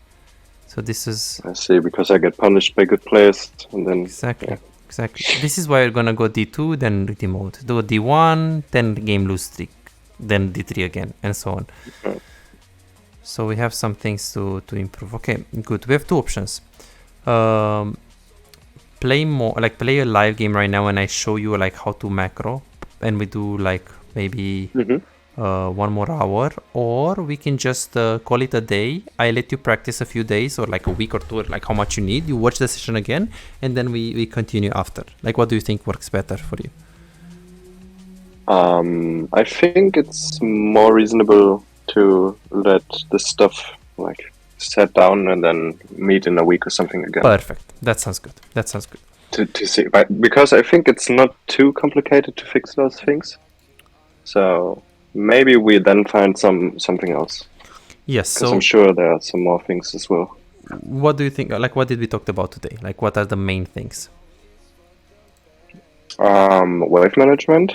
So this is... I see, because I get punished by good players, and then... Exactly. Yeah. Exactly. This is why you're gonna go D2, then demote. Do D1, then game lose streak, then D3 again, and so on. Right. So we have some things to improve. Okay, good. We have two options. Play more, like play a live game right now, and I show you like how to macro, and we do like maybe 1 more hour, or we can just call it a day. I let you practice a few days, or like a week or two, or like how much you need. You watch the session again, and then we continue after. Like, what do you think works better for you? I think it's more reasonable to let the stuff like set down and then meet in a week or something again. Perfect. That sounds good. That sounds good. To see, because I think it's not too complicated to fix those things. So maybe we then find something else. Yes. Because So I'm sure there are some more things as well. what do you think? Like, what did we talk about today? Like, what are the main things? Wave management.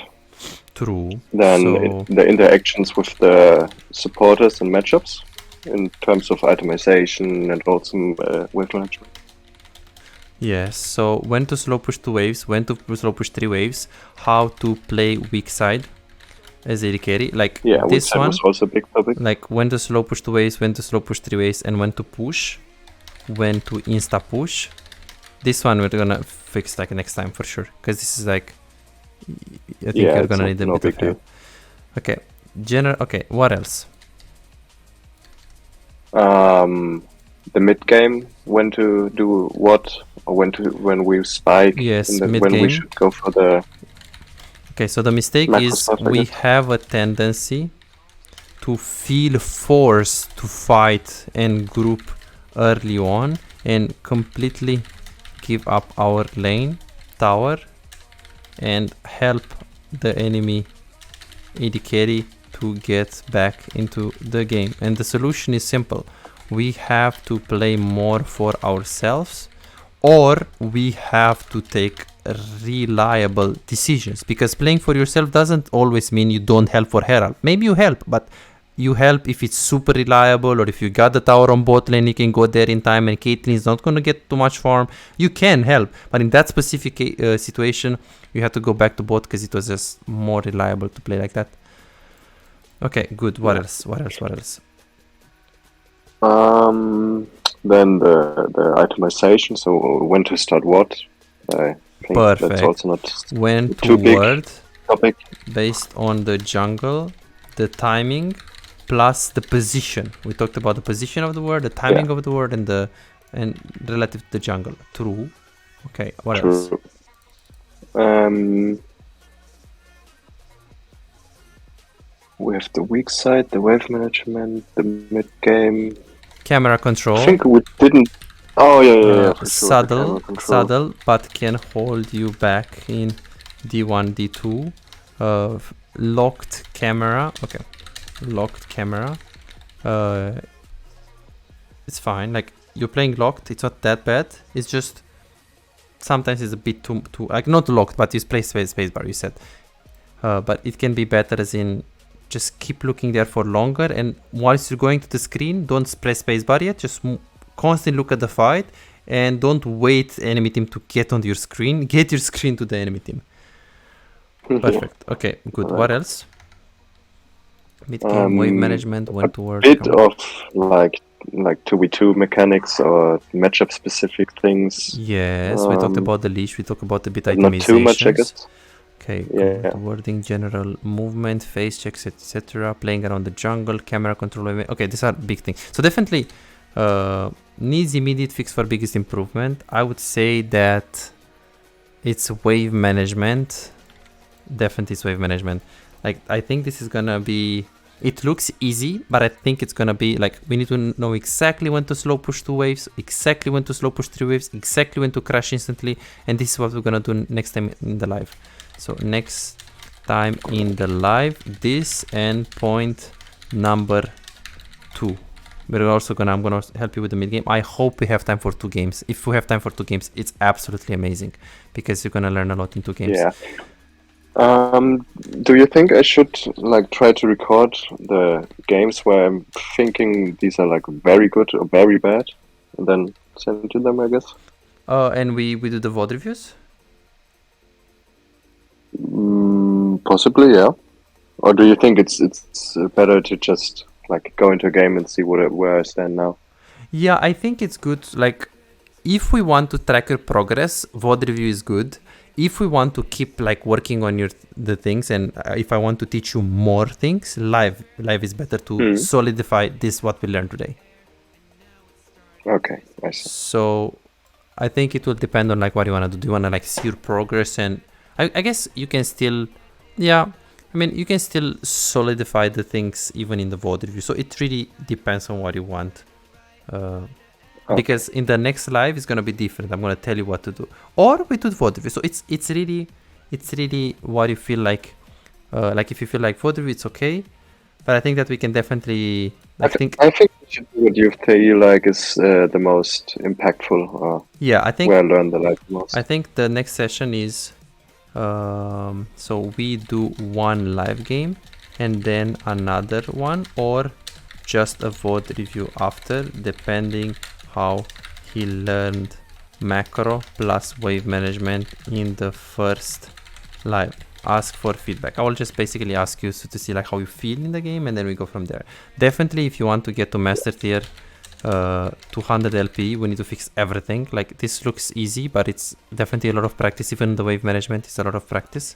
True. Then So the interactions with the supporters and matchups in terms of itemization and also wave management. yes. So when to slow push 2 waves, when to slow push 3 waves, how to play weak side as AD carry. Like Yeah, this which one. was also a big topic. Like when to slow push 2 waves, when to slow push 3 waves, and when to push, when to insta push. This one we're gonna fix like next time for sure, because this is like, I think you're gonna need a bit of help. Okay, okay, what else? The mid game, when to do what, or when we spike, Yes, and then mid when we game. should go for the Okay, so the mistake macro is stuff, I we guess. have a tendency to feel forced to fight and group early on and completely give up our lane tower and help the enemy AD carry to get back into the game. And the solution is simple. We have to play more for ourselves, or we have to take reliable decisions, because playing for yourself doesn't always mean you don't help for Herald. Maybe you help, but you help if it's super reliable, or if you got the tower on bot lane, you can go there in time and Caitlyn is not going to get too much farm. You can help, but in that specific situation, you have to go back to bot because it was just more reliable to play like that. Okay, good. What else? What else? What else? Then the itemization, so when to start what. I think that's Perfect. also not When too to big word topic. based on the jungle, the timing, plus the position. We talked about the position of the word, the timing of the word, and relative to the jungle. True. Okay, what else? We have the weak side, the wave management, the mid game. Camera control. I think we didn't. Oh yeah, for sure, the camera Saddle, control. saddle, but can hold you back in D1, D2. Locked camera. Okay, locked camera. It's fine. Like, you're playing locked. It's not that bad. It's just sometimes it's a bit too like, not locked, but you play spacebar. You said, but it can be better, as in just keep looking there for longer. And whilst you're going to the screen, don't press spacebar yet. Just constantly look at the fight, and don't wait enemy team to get on your screen. Get your screen to the enemy team. Perfect. Okay, good. Alright. What else? Mid game, wave management, when to work. Bit of like 2v2 mechanics or matchup specific things. Yes, we talked about the leash. We talked about the bit Not itemizations. too much, I guess. Okay, Yeah. good. Wording, general movement, face checks, etc. Playing around the jungle, camera control. Okay, these are big things. So definitely needs immediate fix for biggest improvement. I would say that it's wave management. Definitely it's wave management. Like, I think this is gonna be It looks easy, but I think it's gonna be like we need to know exactly when to slow push 2 waves, exactly when to slow push 3 waves, exactly when to crash instantly, and this is what we're gonna do next time in the live. So next time in the live, this and point number 2. I'm gonna help you with the mid game. I hope we have time for 2 games. If we have time for 2 games, it's absolutely amazing because you're gonna learn a lot in 2 games. Yeah. Do you think I should like try to record the games where I'm thinking these are like very good or very bad, and then send to them, I guess? And we do the VOD reviews? Possibly, yeah. Or do you think it's better to just like go into a game and see where I stand now? Yeah, I think it's good. Like, if we want to track your progress, VOD review is good. If we want to keep like working on the things, and if I want to teach you more things, live is better to solidify this what we learned today. Okay, I see. So I think it will depend on like what you want to do. Do you want to like see your progress? And I guess you can still, you can still solidify the things even in the VOD review. So it really depends on what you want. Because in the next live it's gonna be different. I'm gonna tell you what to do, or we do VOD review. So it's really what you feel like. Like if you feel like VOD review, it's okay. But I think that we can definitely. I think we should do what you feel like is the most impactful. I think where I learned the live most. I think the next session is. So we do one live game and then another one, or just a VOD review after, depending how he learned macro plus wave management in the first live. Ask for feedback. I will just basically ask you to see like how you feel in the game, and then we go from there. Definitely, if you want to get to master tier 200 LP, we need to fix everything. Like, this looks easy, but it's definitely a lot of practice. Even the wave management is a lot of practice.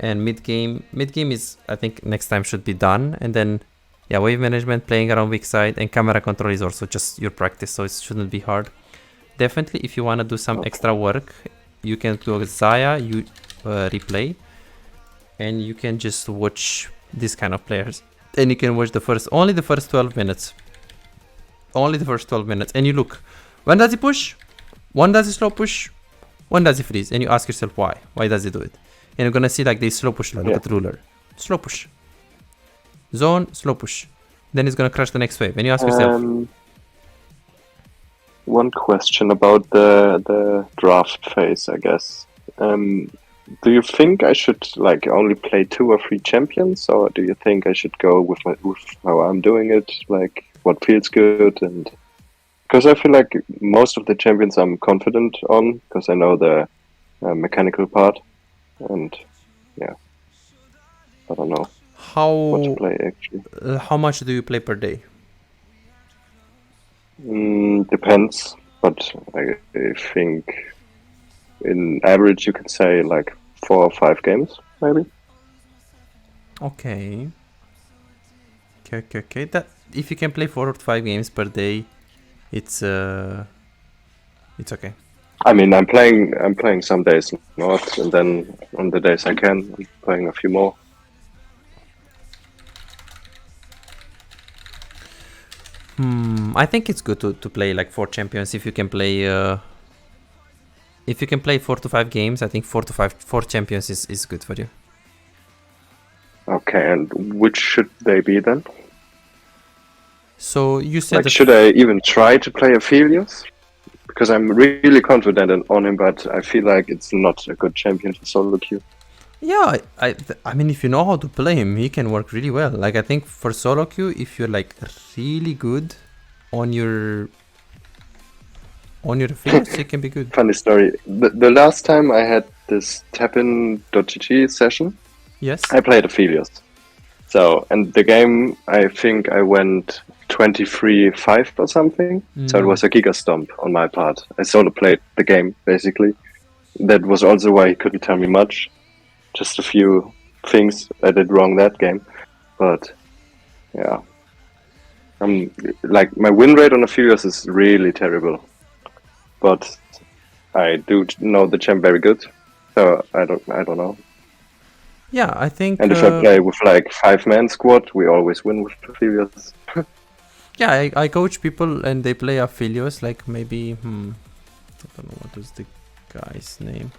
And mid game is, I think, next time should be done. And then wave management, playing around weak side, and camera control is also just your practice, so it shouldn't be hard. Definitely, if you want to do some extra work, you can do a Zaya replay, and you can just watch this kind of players, and you can watch only the first 12 minutes. Only the first 12 minutes, and you look, when does he push, when does he slow push, when does he freeze, and you ask yourself why does he do it, and you're gonna see like they slow push. Look at the ruler, slow push, zone, slow push, then he's gonna crash the next wave, and you ask yourself. One question about the draft phase, I guess. Do you think I should like only play 2 or 3 champions, or do you think I should go with how I'm doing it, like what feels good? And because I feel like most of the champions I'm confident on, because I know the mechanical part, and I don't know what to play actually. How much do you play per day? Depends, but I think in average you can say like 4 or 5 games, maybe. Okay. That if you can play 4 or 5 games per day, it's okay. I mean, I'm playing some days not, and then on the days I can, I'm playing a few more. I think it's good to play like 4 champions. If you can play 4 to 5 games, I think 4 champions is good for you. Okay, and which should they be then? So you said like, should I even try to play Aphelios? Because I'm really confident on him, but I feel like it's not a good champion for SoloQ. Yeah, I mean, if you know how to play him, he can work really well. Like, I think for SoloQ, if you're like really good on your Aphelios, it can be good. Funny story. The last time I had this tapin.gg session, yes, I played Aphelios. So, and the game, I think I went 23-5 or something. So it was a giga stomp on my part. I solo played the game, basically. That was also why he couldn't tell me much. Just a few things I did wrong that game. But, yeah. Like, my win rate on Aphelios is really terrible. But I do know the champ very good. So, I don't know. Yeah, I think. And if I play with like 5-man squad, we always win with Aphelios. Yeah, I coach people and they play Aphelios. Like maybe, I don't know what was the guy's name.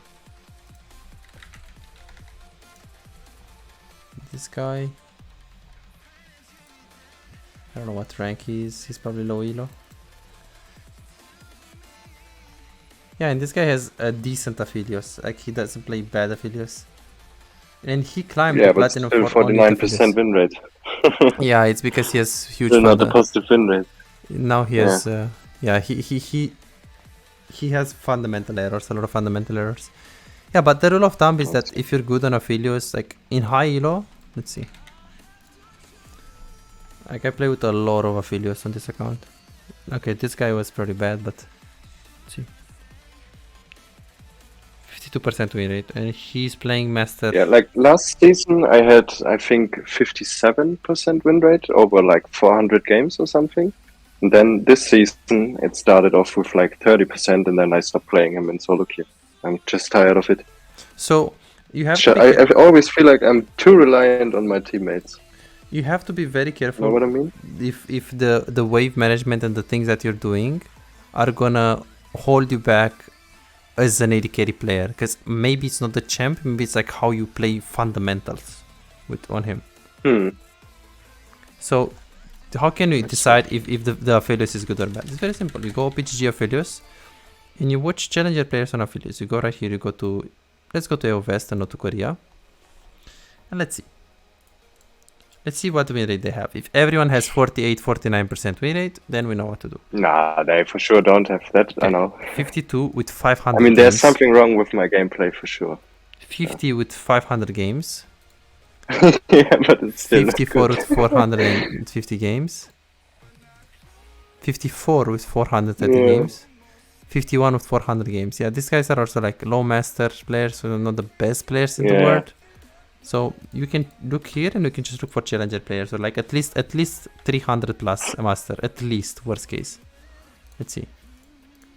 This guy. I don't know what rank he is. He's probably low elo. Yeah, and this guy has a decent Aphelios. Like he doesn't play bad Aphelios. And he climbed Yeah, to but platinum still for only 49% win rate. Yeah, it's because he has huge. Still not a positive win rate. Now he has. Yeah, he has fundamental errors. A lot of fundamental errors. Yeah, but the rule of thumb is that if you're good on Aphelios, like in high elo, let's see. Like I play with a lot of Aphelios on this account. Okay, this guy was pretty bad, but let's see. 52% win rate, and he's playing master. Yeah, like last season I had, I think, 57% win rate over like 400 games or something. And then this season it started off with like 30%, and then I stopped playing him in SoloQ. I'm just tired of it. So you have. I always feel like I'm too reliant on my teammates. You have to be very careful. You know what I mean? If the wave management and the things that you're doing are gonna hold you back as an AD carry player, because maybe it's not the champ, maybe it's like how you play fundamentals on him. So how can we decide if the Aphelios is good or bad? It's very simple. You go PGG Aphelios and you watch challenger players on Aphelios. You go right here, you go to, let's go to AO West and not to Korea, and let's see what win rate they have. If everyone has 48-49% win rate, then we know what to do. Nah, they for sure don't have that. Okay. I know. 52 with 500 I mean, games. there's something wrong with my gameplay for sure. 50 with 500 games. Yeah, but it's still 54 with 450 games. 54 with 430 games. 51 with 400 games. Yeah, these guys are also like low master players, so they're not the best players in the world. So you can look here and you can just look for challenger players, or like at least 300 plus a master, at least, worst case. Let's see.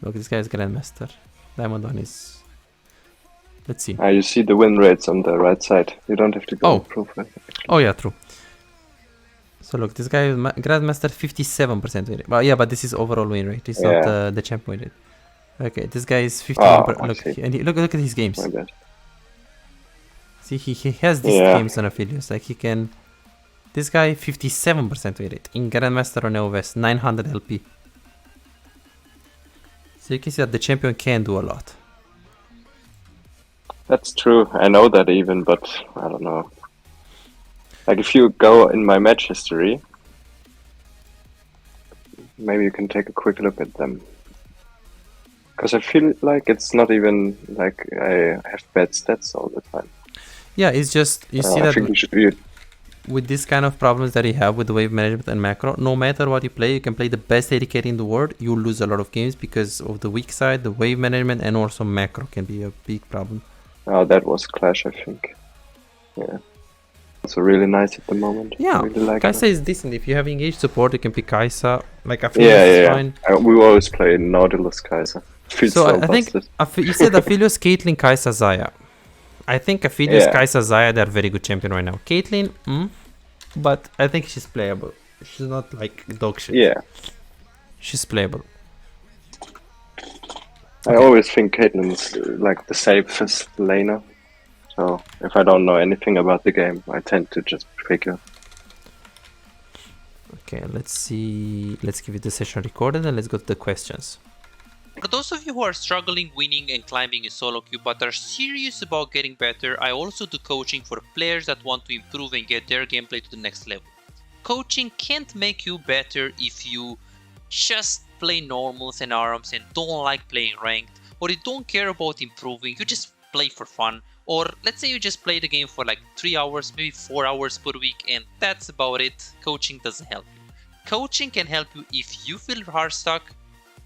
Look, this guy is grandmaster. Diamond 1 is. Let's see. You see the win rates on the right side. You don't have to go profile. Oh yeah, true. So look, this guy is grandmaster, 57% win rate. Well, yeah, but this is overall win rate. It's not the champ win rate. Okay, this guy is 51%. Look at his games. My bad. See, he has these games on Aphelios. Like he can. This guy 57% win rate in Grandmaster on LVS, 900 LP. So you can see that the champion can do a lot. That's true. I know that even, but I don't know. Like if you go in my match history, maybe you can take a quick look at them. Because I feel like it's not even like I have bad stats all the time. Yeah, it's just, you see that with this kind of problems that you have with the wave management and macro, no matter what you play, you can play the best AD carry in the world, you'll lose a lot of games because of the weak side, the wave management, and also macro can be a big problem. Oh, that was Clash, I think. Yeah. It's really nice at the moment. Yeah, really like Kai'Sa is decent. If you have engaged support, you can pick Kai'Sa. Like, Aphelios is fine. We always play Nautilus Kai'Sa. So I think you said Aphelios, Caitlyn, Kai'Sa, Xayah. I think Aphelios, Kai'Sa, Xayah, they're very good champion right now. Caitlyn, but I think she's playable. She's not like dog shit. Yeah. She's playable. I always think Caitlyn's like the safest laner. So if I don't know anything about the game, I tend to just pick her. Okay, let's see. Let's give it the session recorded and let's go to the questions. For those of you who are struggling winning and climbing in solo queue but are serious about getting better, I also do coaching for players that want to improve and get their gameplay to the next level. Coaching can't make you better if you just play normals and ARAMs and don't like playing ranked, or you don't care about improving, you just play for fun, or let's say you just play the game for like 3 hours, maybe 4 hours per week, and that's about it. Coaching doesn't help you. Coaching can help you if you feel hard stuck,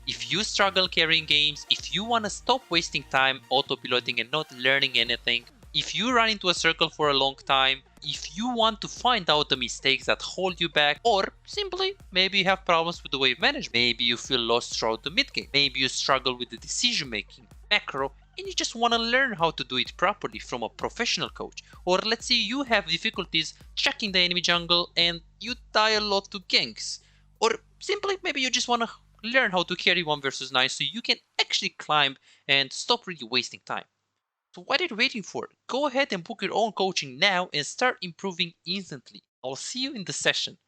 if you struggle carrying games, if you want to stop wasting time auto-piloting and not learning anything, if you run into a circle for a long time, if you want to find out the mistakes that hold you back, or simply maybe you have problems with the wave management, maybe you feel lost throughout the mid game, maybe you struggle with the decision making, macro, and you just want to learn how to do it properly from a professional coach. Or let's say you have difficulties checking the enemy jungle and you die a lot to ganks. Or simply maybe you just want to learn how to carry 1 versus 9 so you can actually climb and stop really wasting time. So what are you waiting for? Go ahead and book your own coaching now and start improving instantly. I'll see you in the session.